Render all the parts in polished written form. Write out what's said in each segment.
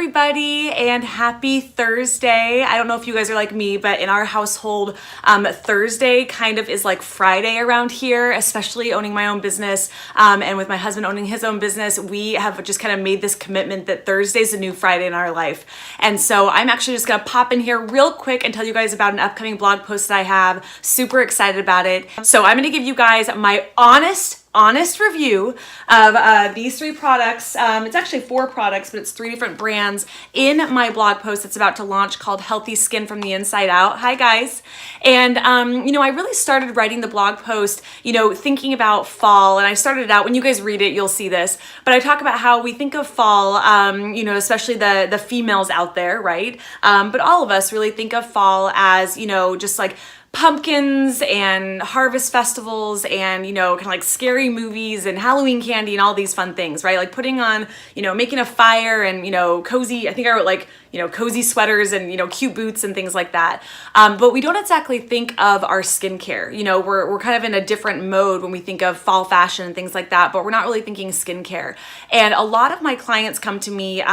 everybody, and happy Thursday. I don't know if you guys are like me, but in our household, Thursday kind of is like Friday around here, especially owning my own business, and with my husband owning his own business, we have just kind of made this commitment that Thursday's a new Friday in our life. And so I'm actually just gonna pop in here real quick and tell you guys about an upcoming blog post that I have. Super excited about it. So I'm gonna give you guys my honest review of these three products. It's actually 4 products, but it's 3 different brands in my blog post that's about to launch called Healthy Skin from the Inside Out. Hi guys. And I really started writing the blog post, thinking about fall, and I started it out, when you guys read it, you'll see this, but I talk about how we think of fall, especially the females out there, right? But all of us really think of fall as, just like pumpkins and harvest festivals and, kind of like scary movies and Halloween candy and all these fun things, right? Like putting on, making a fire and, cozy, I think I wrote like, cozy sweaters and, cute boots and things like that. But we don't exactly think of our skincare. We're kind of in a different mode when we think of fall fashion and things like that, but we're not really thinking skincare. And a lot of my clients come to me,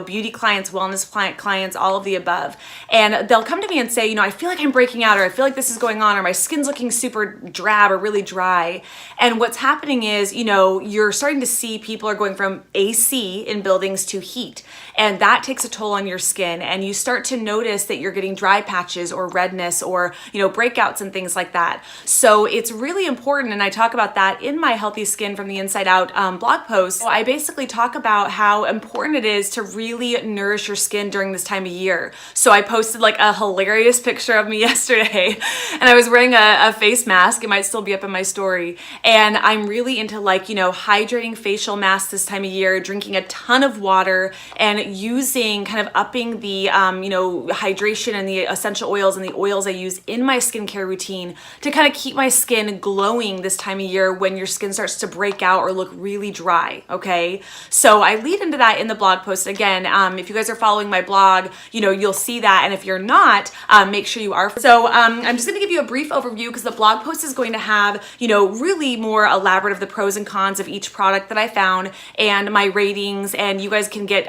beauty clients, wellness clients, all of the above. And they'll come to me and say, I feel like I'm breaking out, or I feel like this is going on, or my skin's looking super drab or really dry. And what's happening is, you're starting to see people are going from AC in buildings to heat. And that takes a toll on your skin, and you start to notice that you're getting dry patches or redness or breakouts and things like that. So it's really important, and I talk about that in my Healthy Skin from the Inside Out blog post. So I basically talk about how important it is to really nourish your skin during this time of year. So I posted like a hilarious picture of me yesterday, and I was wearing a face mask. It might still be up in my story, and I'm really into hydrating facial masks this time of year, drinking a ton of water, and using kind of upping the hydration and the essential oils and the oils I use in my skincare routine to kind of keep my skin glowing this time of year when your skin starts to break out or look really dry. Okay, so I lead into that in the blog post. Again, if you guys are following my blog, you'll see that, and if you're not, make sure you are. So I'm just going to give you a brief overview, because the blog post is going to have really more elaborate of the pros and cons of each product that I found and my ratings, and you guys can get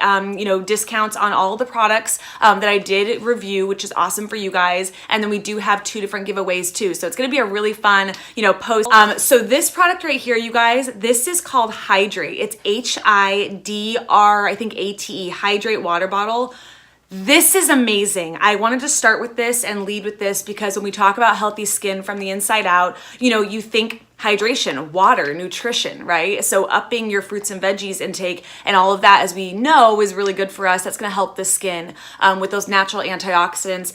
discounts on all the products that I did review, which is awesome for you guys. And then we do have 2 different giveaways too, so it's going to be a really fun post. So this product right here, you guys, this is called Hydrate. It's H-I-D-R, I think A-T-E, Hydrate water bottle. This is amazing. I wanted to start with this and lead with this because when we talk about healthy skin from the inside out, you think hydration, water, nutrition, right? So upping your fruits and veggies intake and all of that, as we know, is really good for us. That's going to help the skin with those natural antioxidants.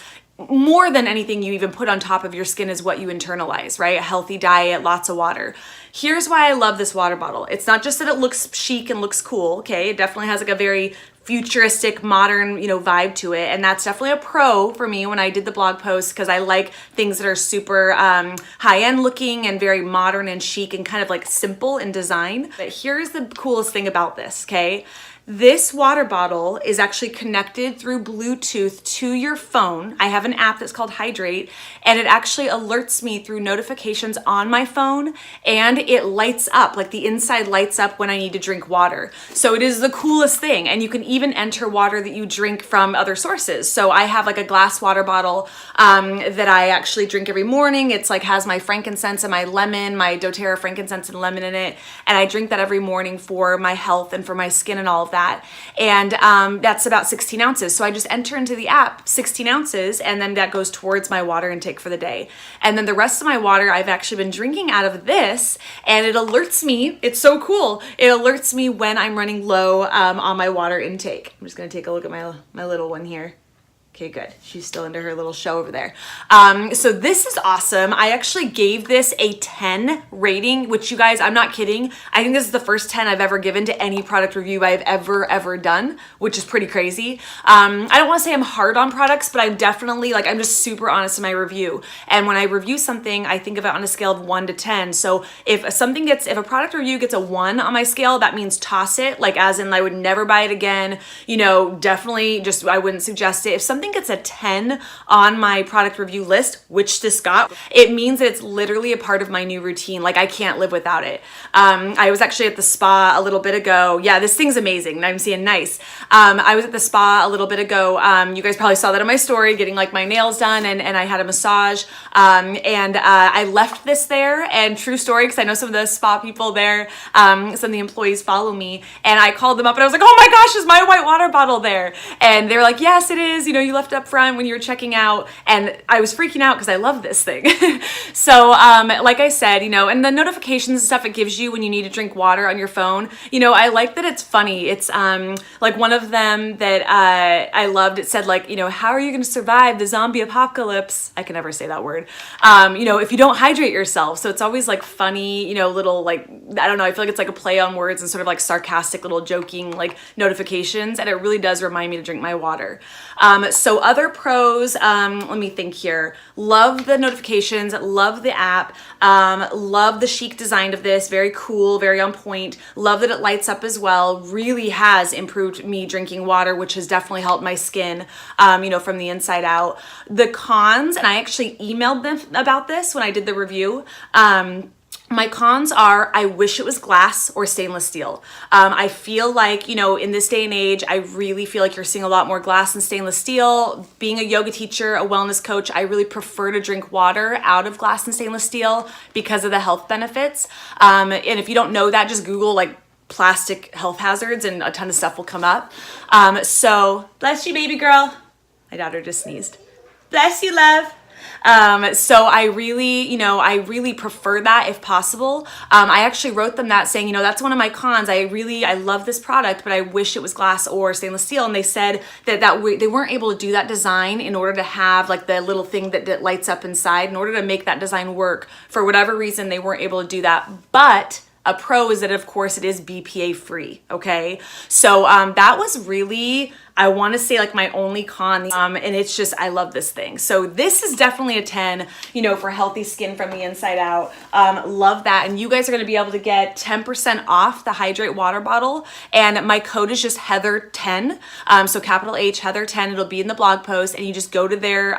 More than anything you even put on top of your skin is what you internalize, right? A healthy diet, lots of water. Here's why I love this water bottle. It's not just that it looks chic and looks cool, okay? It definitely has like a very futuristic, modern, vibe to it. And that's definitely a pro for me when I did the blog post, because I like things that are super high-end looking and very modern and chic and kind of like simple in design. But here's the coolest thing about this, okay? This water bottle is actually connected through Bluetooth to your phone. I have an app that's called Hidrate, and it actually alerts me through notifications on my phone, and it lights up, like the inside lights up when I need to drink water. So it is the coolest thing, and you can even enter water that you drink from other sources. So I have like a glass water bottle that I actually drink every morning. It's like has my frankincense and my lemon, my doTERRA frankincense and lemon in it, and I drink that every morning for my health and for my skin and all of that. And that's about 16 ounces. So I just enter into the app 16 ounces, and then that goes towards my water intake for the day. And then the rest of my water I've actually been drinking out of this, and it alerts me. It's so cool. It alerts me when I'm running low on my water intake. I'm just gonna take a look at my little one here. Okay, good. She's still into her little show over there. So this is awesome. I actually gave this a 10 rating, which you guys, I'm not kidding. I think this is the first 10 I've ever given to any product review I've ever done, which is pretty crazy. I don't want to say I'm hard on products, but I'm definitely like, I'm just super honest in my review. And when I review something, I think of it on a scale of 1 to 10. So if a product review gets a 1 on my scale, that means toss it, like as in I would never buy it again. Definitely just, I wouldn't suggest it. If something think it's a 10 on my product review list, which this got, it means that it's literally a part of my new routine. Like I can't live without it. I was actually at the spa a little bit ago. Yeah, this thing's amazing. I'm seeing nice. I was at the spa a little bit ago. You guys probably saw that in my story, getting like my nails done, and I had a massage. I left this there, and true story, because I know some of the spa people there, some of the employees follow me, and I called them up and I was like, oh my gosh, is my white water bottle there? And they're like, yes, it is. You know, you left it up front when you were checking out. And I was freaking out because I love this thing. So, like I said, you know, and the notifications and stuff it gives you when you need to drink water on your phone, you know, I like that it's funny. It's, like one of them that, I loved, it said like, you know, how are you going to survive the zombie apocalypse? I can never say that word. You know, if you don't hydrate yourself. So it's always like funny, you know, little like, I don't know, I feel like it's like a play on words and sort of like sarcastic little joking like notifications, and it really does remind me to drink my water. So other pros, let me think here. Love the notifications, love the app, love the chic design of this, very cool, very on point. Love that it lights up as well. Really has improved me drinking water, which has definitely helped my skin, you know, from the inside out. The cons, and I actually emailed them about this when I did the review. My cons are, I wish it was glass or stainless steel. I feel like, you know, in this day and age, I really feel like you're seeing a lot more glass and stainless steel. Being a yoga teacher, a wellness coach, I really prefer to drink water out of glass and stainless steel because of the health benefits. And if you don't know that, just Google like plastic health hazards and a ton of stuff will come up. So bless you, baby girl. My daughter just sneezed. Bless you, love. So I really, you know, I really prefer that if possible. I actually wrote them that saying, you know, that's one of my cons. I love this product, but I wish it was glass or stainless steel. And they said that they weren't able to do that design in order to have like the little thing that lights up inside. In order to make that design work, for whatever reason, they weren't able to do that. But a pro is that, of course, it is BPA free. Okay. So, that was really, I want to say like my only con, and it's just, I love this thing. So this is definitely a 10, you know, for healthy skin from the inside out. Love that. And you guys are going to be able to get 10% off the Hydrate water bottle. And my code is just Heather10. So capital H, Heather10, it'll be in the blog post, and you just go to their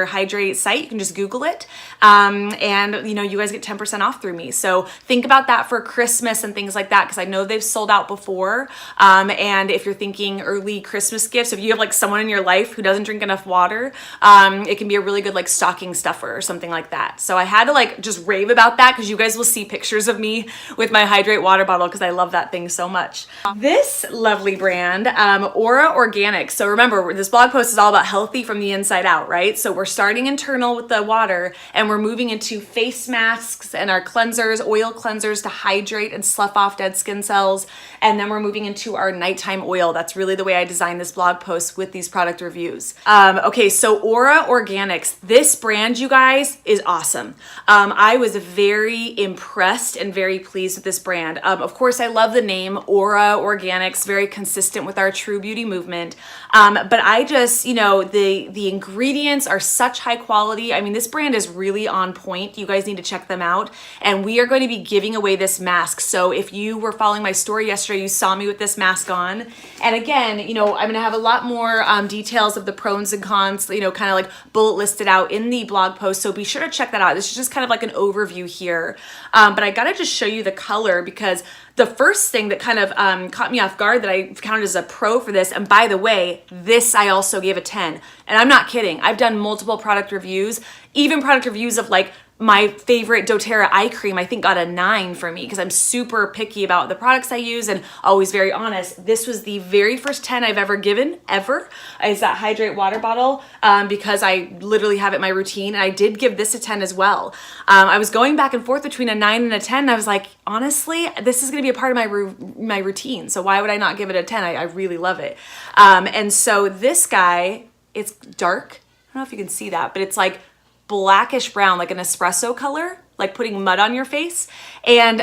Hydrate site. You can just Google it. And you know, you guys get 10% off through me. So think about that for Christmas and things like that, because I know they've sold out before. And if you're thinking early Christmas gifts, if you have like someone in your life who doesn't drink enough water, it can be a really good like stocking stuffer or something like that. So I had to like just rave about that, because you guys will see pictures of me with my Hydrate water bottle, because I love that thing so much. This lovely brand, AuraOrganics. So remember, this blog post is all about healthy from the inside out, right? So we're starting internal with the water, and we're moving into face masks and our cleansers, oil cleansers to hydrate and slough off dead skin cells. And then we're moving into our nighttime oil. That's really the way I designed this blog post with these product reviews. Okay, so AuraOrganics, this brand, you guys, is awesome. I was very impressed and very pleased with this brand. Of course, I love the name AuraOrganics, very consistent with our True Beauty movement. But I just, you know, the ingredients are such high quality. I mean, this brand is really on point. You guys need to check them out. And we are going to be giving away this mask. So if you were following my story yesterday, you saw me with this mask on. And again, you know, I'm going to have a lot more details of the pros and cons, you know, kind of like bullet listed out in the blog post. So be sure to check that out. This is just kind of like an overview here. But I got to just show you the color, because the first thing that kind of caught me off guard that I counted as a pro for this, and by the way, this I also gave a 10. And I'm not kidding. I've done multiple product reviews, even product reviews of like my favorite doTERRA eye cream, I think got a 9 for me, because I'm super picky about the products I use and always very honest. This was the very first 10 I've ever given, ever, is that Hydrate water bottle, because I literally have it in my routine. And I did give this a 10 as well. I was going back and forth between a 9 and a 10. And I was like, honestly, this is going to be a part of my routine. So why would I not give it a 10? I really love it. And so this guy, it's dark. I don't know if you can see that, but it's like blackish brown, like an espresso color, like putting mud on your face. And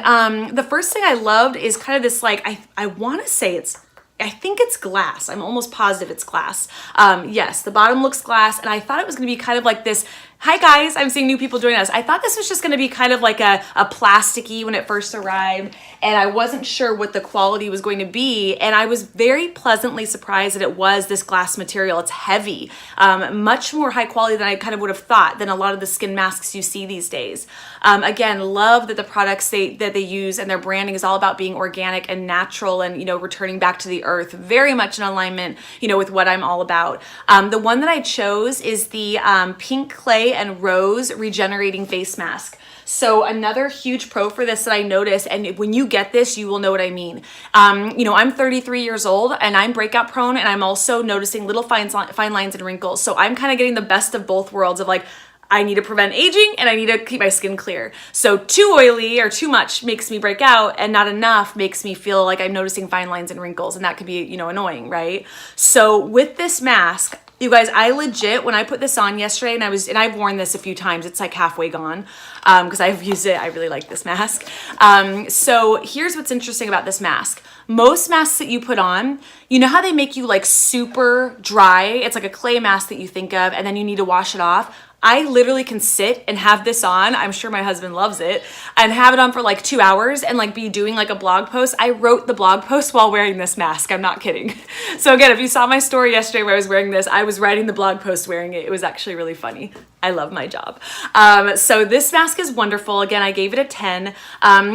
the first thing I loved is kind of this, like, I want to say I think it's glass. I'm almost positive it's glass. Yes, the bottom looks glass. And I thought it was going to be kind of like this Hi guys, I'm seeing new people join us. I thought this was just gonna be kind of like a plasticky when it first arrived, and I wasn't sure what the quality was going to be, and I was very pleasantly surprised that it was this glass material. It's heavy, much more high quality than I kind of would have thought than a lot of the skin masks you see these days. Again, love that the products that they use and their branding is all about being organic and natural and, returning back to the earth, very much in alignment, with what I'm all about. The one that I chose is the pink clay and rose regenerating face mask. So another huge pro for this that I noticed, and when you get this, you will know what I mean. I'm 33 years old and I'm breakout prone, and I'm also noticing little fine lines and wrinkles. So I'm kind of getting the best of both worlds of like, I need to prevent aging and I need to keep my skin clear. So too oily or too much makes me break out, and not enough makes me feel like I'm noticing fine lines and wrinkles, and that could be, annoying, right? So with this mask, you guys, I legit, when I put this on yesterday, and I've worn this a few times, it's like halfway gone, because I've used it. I really like this mask. So here's what's interesting about this mask. Most masks that you put on, you know how they make you like super dry? It's like a clay mask that you think of, and then you need to wash it off. I literally can sit and have this on. I'm sure my husband loves it, and have it on for like 2 hours and like be doing like a blog post. I wrote the blog post while wearing this mask. I'm not kidding. So again, if you saw my story yesterday where I was wearing this, I was writing the blog post wearing it. It was actually really funny. I love my job. So this mask is wonderful. Again, I gave it a 10.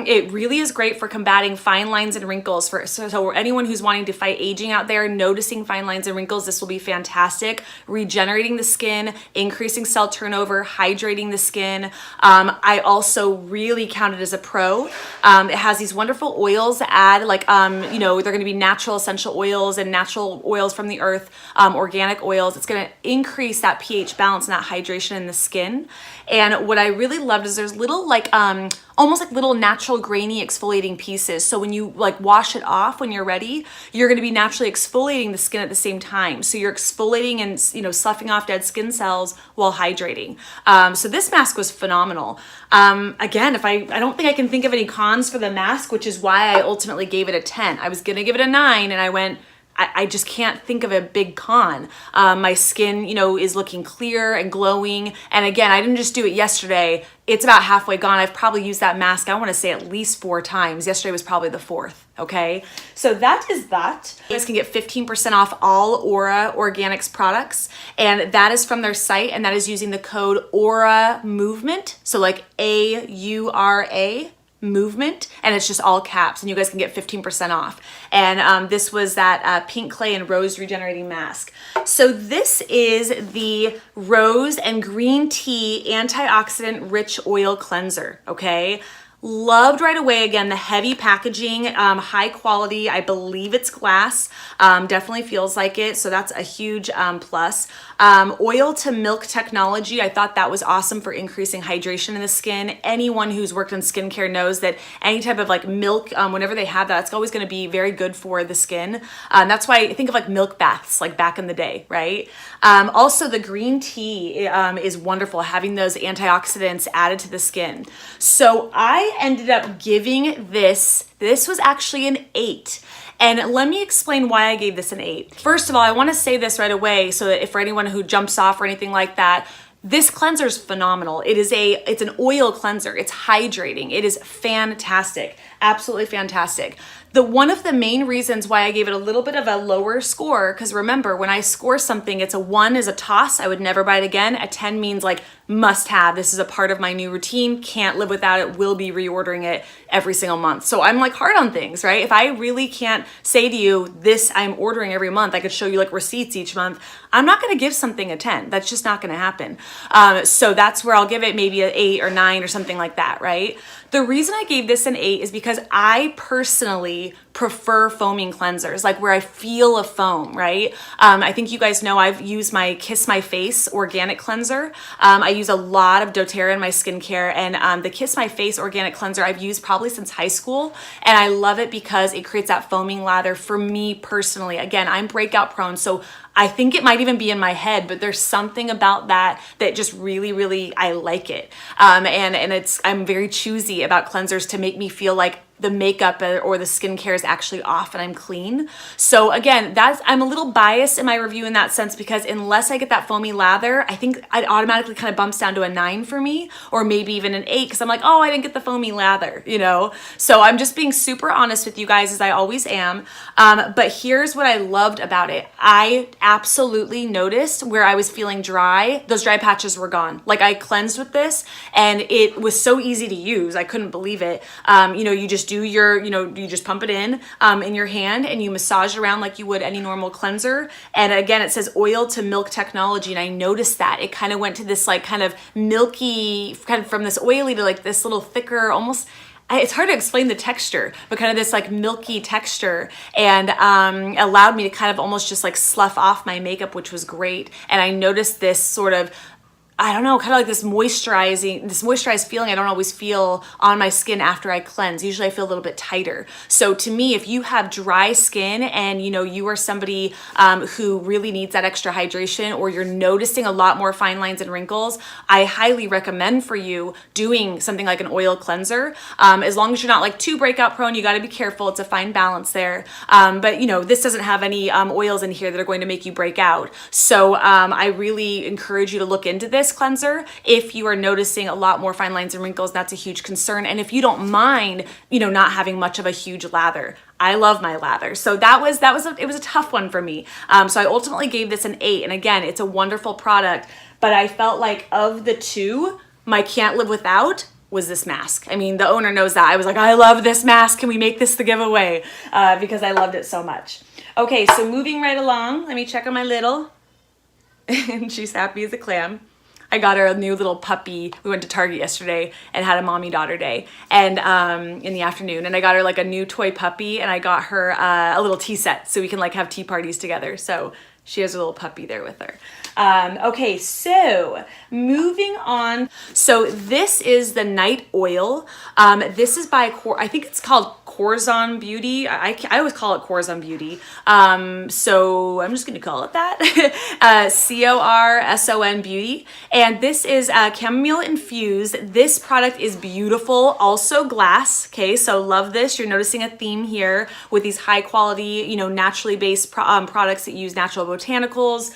It really is great for combating fine lines and wrinkles. So anyone who's wanting to fight aging out there, noticing fine lines and wrinkles, this will be fantastic. Regenerating the skin, increasing cell turnover, hydrating the skin. I also really count it as a pro. It has these wonderful oils that add like, they're going to be natural essential oils and natural oils from the earth, organic oils. It's going to increase that pH balance and that hydration in the skin. And what I really loved is there's little like almost like little natural grainy exfoliating pieces. So when you like wash it off when you're ready, you're going to be naturally exfoliating the skin at the same time. So you're exfoliating and sloughing off dead skin cells while hydrating. So this mask was phenomenal. Again, I don't think I can think of any cons for the mask, which is why I ultimately gave it a 10. I was going to give it a 9, and I went, I just can't think of a big con. My skin, is looking clear and glowing. And again, I didn't just do it yesterday. It's about halfway gone. I've probably used that mask, I want to say at least 4 times. Yesterday was probably the 4th. Okay. So that is that. You guys can get 15% off all AuraOrganics products. And that is from their site. And that is using the code Aura Movement. So like AURA. Movement, and it's just all caps, and you guys can get 15% off. And this was that pink clay and rose regenerating mask. So this is the rose and green tea antioxidant rich oil cleanser. Okay, loved right away. Again, the heavy packaging, high quality. I believe it's glass. Definitely feels like it. So that's a huge plus. Oil to milk technology. I thought that was awesome for increasing hydration in the skin. Anyone who's worked in skincare knows that any type of like milk, whenever they have that, it's always going to be very good for the skin. That's why I think of like milk baths, like back in the day, right? Also the green tea is wonderful, having those antioxidants added to the skin. So I ended up giving this was actually an 8. And let me explain why I gave this an 8. First of all, I want to say this right away so that if for anyone who jumps off or anything like that, this cleanser is phenomenal. It's an oil cleanser. It's hydrating. It is fantastic. Absolutely fantastic. One of the main reasons why I gave it a little bit of a lower score, because remember, when I score something, it's a 1 is a toss. I would never buy it again. A 10 means like must have. This is a part of my new routine. Can't live without it. Will be reordering it every single month. So I'm like hard on things, right? If I really can't say to you, this I'm ordering every month, I could show you like receipts each month. I'm not going to give something a 10. That's just not going to happen. So that's where I'll give it maybe an 8 or 9 or something like that, right? The reason I gave this an 8 is because I personally prefer foaming cleansers, like where I feel a foam, right? I think you guys know I've used my Kiss My Face organic cleanser. I use a lot of doTERRA in my skincare, and the Kiss My Face organic cleanser I've used probably since high school, and I love it because it creates that foaming lather for me personally. Again, I'm breakout prone, so I think it might even be in my head, but there's something about that just really, I like it. And I'm very choosy about cleansers to make me feel like the makeup or the skincare is actually off and I'm clean. So again, I'm a little biased in my review in that sense, because unless I get that foamy lather, I think it automatically kind of bumps down to a 9 for me, or maybe even an 8, because I'm like, oh, I didn't get the foamy lather, you know? So I'm just being super honest with you guys, as I always am. But here's what I loved about it. I absolutely noticed where I was feeling dry, those dry patches were gone. Like, I cleansed with this and it was so easy to use. I couldn't believe it. You know, you just do your, you just pump it in your hand and you massage it around like you would any normal cleanser. And again, it says oil to milk technology. And I noticed that it kind of went to this like kind of milky, kind of from this oily to like this little thicker, almost, it's hard to explain the texture, but kind of this like milky texture, and allowed me to kind of almost just like slough off my makeup, which was great. And I noticed this sort of, I don't know, kind of like this moisturized feeling I don't always feel on my skin after I cleanse. Usually I feel a little bit tighter. So to me, if you have dry skin and you are somebody who really needs that extra hydration, or you're noticing a lot more fine lines and wrinkles, I highly recommend for you doing something like an oil cleanser. As long as you're not like too breakout prone, you got to be careful. It's a fine balance there. But this doesn't have any oils in here that are going to make you break out. So I really encourage you to look into this cleanser if you are noticing a lot more fine lines and wrinkles. That's a huge concern. And if you don't mind, not having much of a huge lather. I love my lather. So it was a tough one for me. So I ultimately gave this an 8. And again, it's a wonderful product, but I felt like of the two, my can't live without was this mask. I mean, the owner knows that. I was like, I love this mask. Can we make this the giveaway? Because I loved it so much. Okay, so moving right along, let me check on my little, and she's happy as a clam. I got her a new little puppy. We went to Target yesterday and had a mommy-daughter day, and in the afternoon. And I got her like a new toy puppy, and I got her a little tea set so we can like have tea parties together. So she has a little puppy there with her. Okay, so moving on. So this is the night oil. This is by I think it's called Corson Beauty. I always call it Corson Beauty. So I'm just going to call it that. Corson Beauty. And this is chamomile infused. This product is beautiful. Also glass. Okay, so love this. You're noticing a theme here with these high quality, naturally based products that use natural botanicals.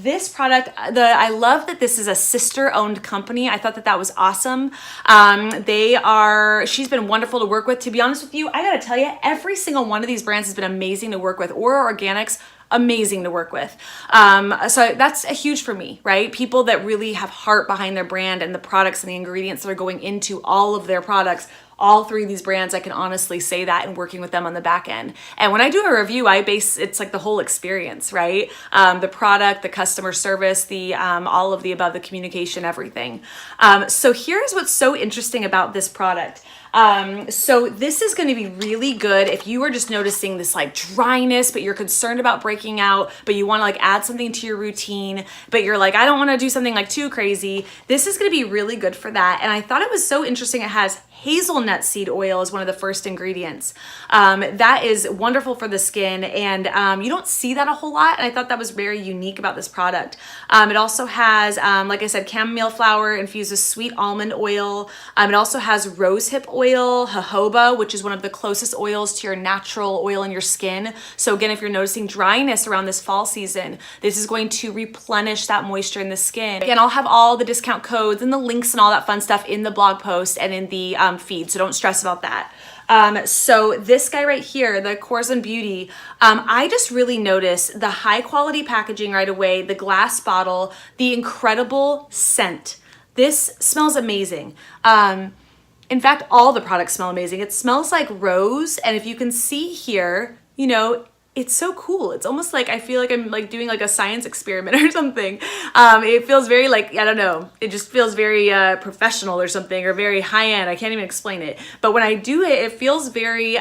This product, I love that this is a sister-owned company. I thought that was awesome. She's been wonderful to work with. To be honest with you, I gotta tell you, every single one of these brands has been amazing to work with. AuraOrganics, amazing to work with. So that's a huge for me, right? People that really have heart behind their brand and the products and the ingredients that are going into all of their products. All three of these brands, I can honestly say that, and working with them on the back end. And when I do a review, it's like the whole experience, right? The product, the customer service, all of the above, the communication, everything. So here's what's so interesting about this product. So this is going to be really good if you are just noticing this like dryness, but you're concerned about breaking out, but you want to like add something to your routine, but you're like, I don't want to do something like too crazy. This is going to be really good for that. And I thought it was so interesting. It has hazelnut seed oil as one of the first ingredients. That is wonderful for the skin, and you don't see that a whole lot, and I thought that was very unique about this product. It also has, like I said, chamomile flower infused with sweet almond oil. It also has rosehip oil, jojoba, which is one of the closest oils to your natural oil in your skin. So again, if you're noticing dryness around this fall season, this is going to replenish that moisture in the skin. Again, I'll have all the discount codes and the links and all that fun stuff in the blog post and in the feed, so don't stress about that. So this guy right here, the Corson Beauty, I just really noticed the high quality packaging right away, the glass bottle, the incredible scent. This smells amazing. In fact, all the products smell amazing. It smells like rose, and if you can see here, it's so cool. It's almost like I feel like I'm like doing like a science experiment or something. It feels very like, I don't know, it just feels very professional or something, or very high end. I can't even explain it. But when I do it, it feels very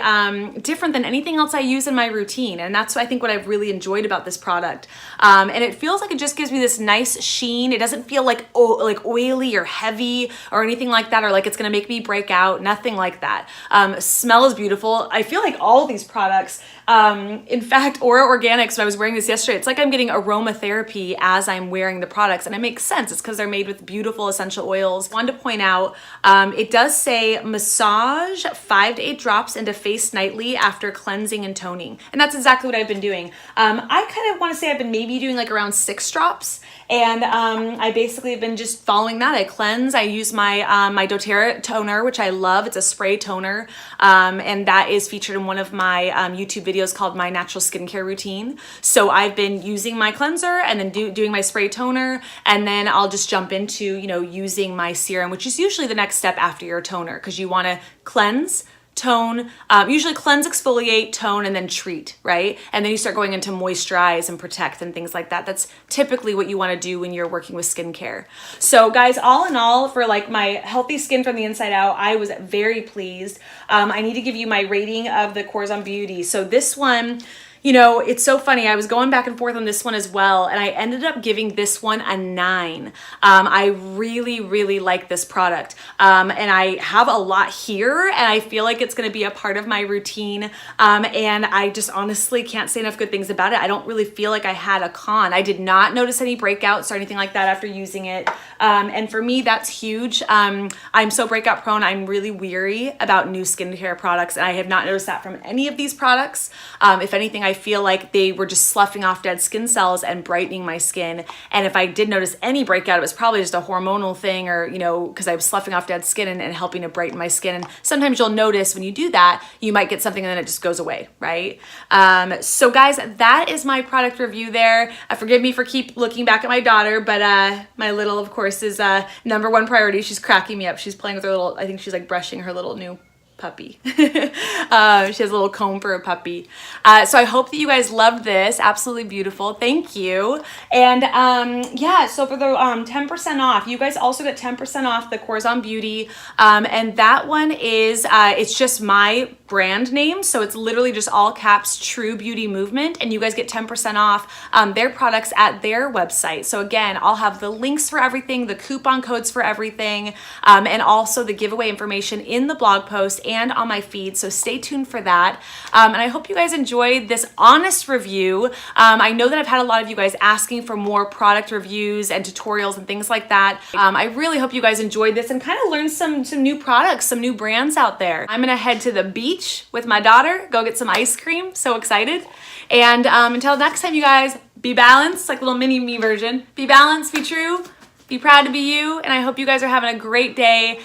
different than anything else I use in my routine. And that's I think what I've really enjoyed about this product. And it feels like it just gives me this nice sheen. It doesn't feel like oily or heavy or anything like that, or like it's gonna make me break out. Nothing like that. Smell is beautiful. I feel like all these products In fact, AuraOrganics, when I was wearing this yesterday, it's like I'm getting aromatherapy as I'm wearing the products, and it makes sense. It's because they're made with beautiful essential oils. Wanted to point out, it does say massage 5 to 8 drops into face nightly after cleansing and toning. And that's exactly what I've been doing. I kind of want to say I've been maybe doing like around 6 drops. And I basically have been just following that. I cleanse. I use my my doTERRA toner, which I love. It's a spray toner, and that is featured in one of my YouTube videos called My Natural Skincare Routine. So I've been using my cleanser and then doing my spray toner, and then I'll just jump into, you know, using my serum, which is usually the next step after your toner, because you want to cleanse, tone, usually cleanse, exfoliate, tone, and then treat, right? And then you start going into moisturize and protect and things like that. That's typically what you want to do when you're working with skincare. So guys, all in all, for like my healthy skin from the inside out, I was very pleased. I need to give you my rating of the Corson Beauty. So this one, you know, it's so funny. I was going back and forth on this one as well, and I ended up giving this one a 9. I really, really like this product. And I have a lot here, and I feel like it's going to be a part of my routine. And I just honestly can't say enough good things about it. I don't really feel like I had a con. I did not notice any breakouts or anything like that after using it. And for me, that's huge. I'm so breakout prone. I'm really weary about new skincare products, and I have not noticed that from any of these products. If anything, I feel like they were just sloughing off dead skin cells and brightening my skin. And if I did notice any breakout, it was probably just a hormonal thing, or, you know, because I was sloughing off dead skin and helping to brighten my skin. And sometimes you'll notice when you do that, you might get something and then it just goes away, right? So guys, that is my product review there. Forgive me for keep looking back at my daughter, but my little, of course, is #1 priority. She's cracking me up. She's playing with her little, I think she's like brushing her little new puppy. She has a little comb for a puppy. So I hope that you guys loved this. Absolutely beautiful. Thank you. And yeah, so for the 10% off, you guys also get 10% off the Corson Beauty. And that one is, it's just my brand name. So it's literally just all caps True Beauty Movement. And you guys get 10% off their products at their website. So again, I'll have the links for everything, the coupon codes for everything, and also the giveaway information in the blog post and on my feed, so stay tuned for that. And I hope you guys enjoyed this honest review. I know that I've had a lot of you guys asking for more product reviews and tutorials and things like that. I really hope you guys enjoyed this and kind of learned some new products, some new brands out there. I'm gonna head to the beach with my daughter, go get some ice cream, so excited. And until next time, you guys, be balanced, like a little mini me version. Be balanced, be true, be proud to be you, and I hope you guys are having a great day.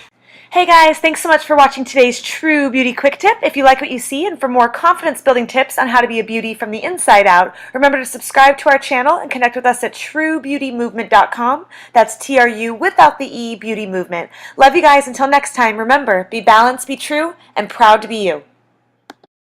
Hey guys, thanks so much for watching today's True Beauty Quick Tip. If you like what you see and for more confidence building tips on how to be a beauty from the inside out, remember to subscribe to our channel and connect with us at truebeautymovement.com. That's TRU without the E, Beauty Movement. Love you guys. Until next time, remember, be balanced, be true, and proud to be you.